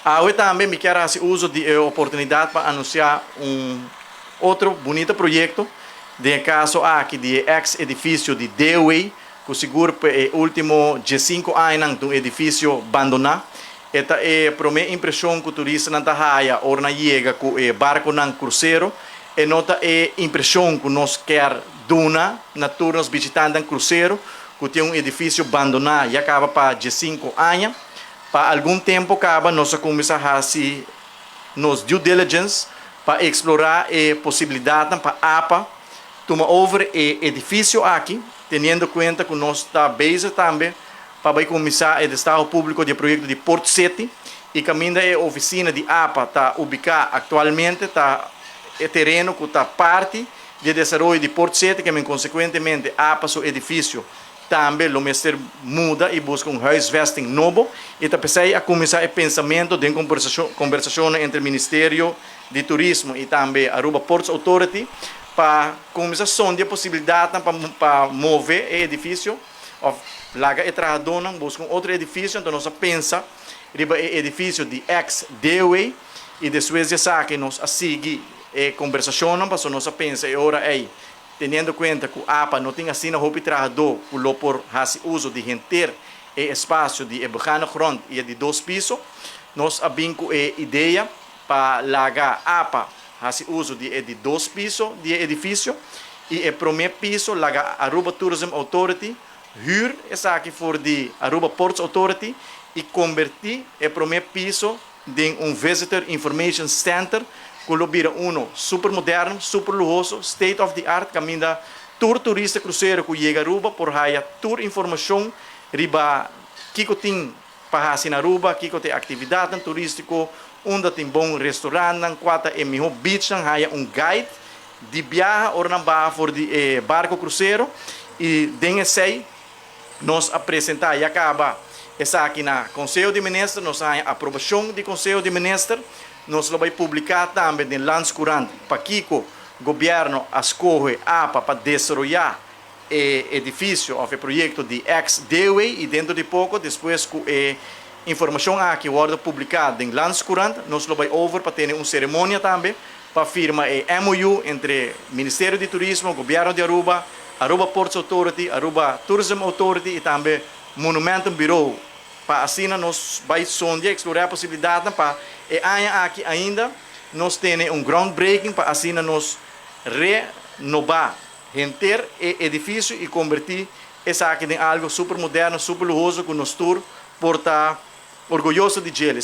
Hoy também me quero fazer uso de oportunidade para anunciar outro bonito projeto, de caso aqui de ex-edifício de Dewey, que seguro é o último 15 anos de um edifício abandonado. Esta é a primeira impressão que o turista não está ou não chega com o barco não cruzeiro. E nota é a impressão que nós queremos dar na turnos visitando um cruzeiro, que tem um edifício abandonado e acaba para 15 anos. Para algum tempo acaba nós começamos a fazer nos due diligence para explorar a possibilidade para a APA tomar over o edifício aqui, tendo em conta que nós estamos base também para começar o estado público de projeto de Port City e caminho a oficina de APA está ubicada atualmente, está o terreno que está parte de desenvolvimento de Port City, que consequentemente APA seu edifício também o mestre muda e busca huisvesting novo e também a começar o pensamento de conversação entre o Ministério de Turismo e também a Aruba Ports Authority para começar a sonhar a possibilidade para mover o edifício laga e trabalhador busca outro edifício, então nós pensa riba o edifício de ex-Dewey e depois de que nós seguir a conversação, para nós pensa e ora aí tendo em conta que a APA não tem assim na roupa trabalhador por fazer uso de renter o espaço de bacana front e de 2 pisos, nós abrimos a ideia para largar a APA fazer uso de 2 pisos de edifício e o primeiro piso largar a Aruba Tourism Authority huur essa aqui for de Aruba Ports Authority e convertir o primeiro piso em Visitor Information Center que lo vira super moderno, super lujoso, state of the art, caminha tour turista cruzeiro que chega a Aruba por haya tour informação riba que tem para fazer na Aruba, que tem atividade turística, onde tem bom restaurante, quatro é melhor beach, haya guide de viagem ou na barra for de barco cruzeiro e den sei nós apresentar e acaba essa aqui na Conselho de Ministros, nós temos a aprovação do Conselho de Ministros, nós vamos publicar também no Landscourant para que o governo escolhe APA para desenvolver o edifício, o projeto de ex-Dewey e dentro de pouco, depois com a informação aqui vai publicada no Landscourant, nós vamos over para ter uma cerimônia também para firmar o MOU entre o Ministério de Turismo, o governo de Aruba, Aruba Ports Authority, Aruba Tourism Authority e também Monumentum Bureau. Para assim nós vamos sonhar, explorar a possibilidade para aqui ainda nós temos groundbreaking para assim nós renovar, renter o edifício e convertir essa aqui em algo super moderno, super lujoso que nós por estar orgulhoso de ele.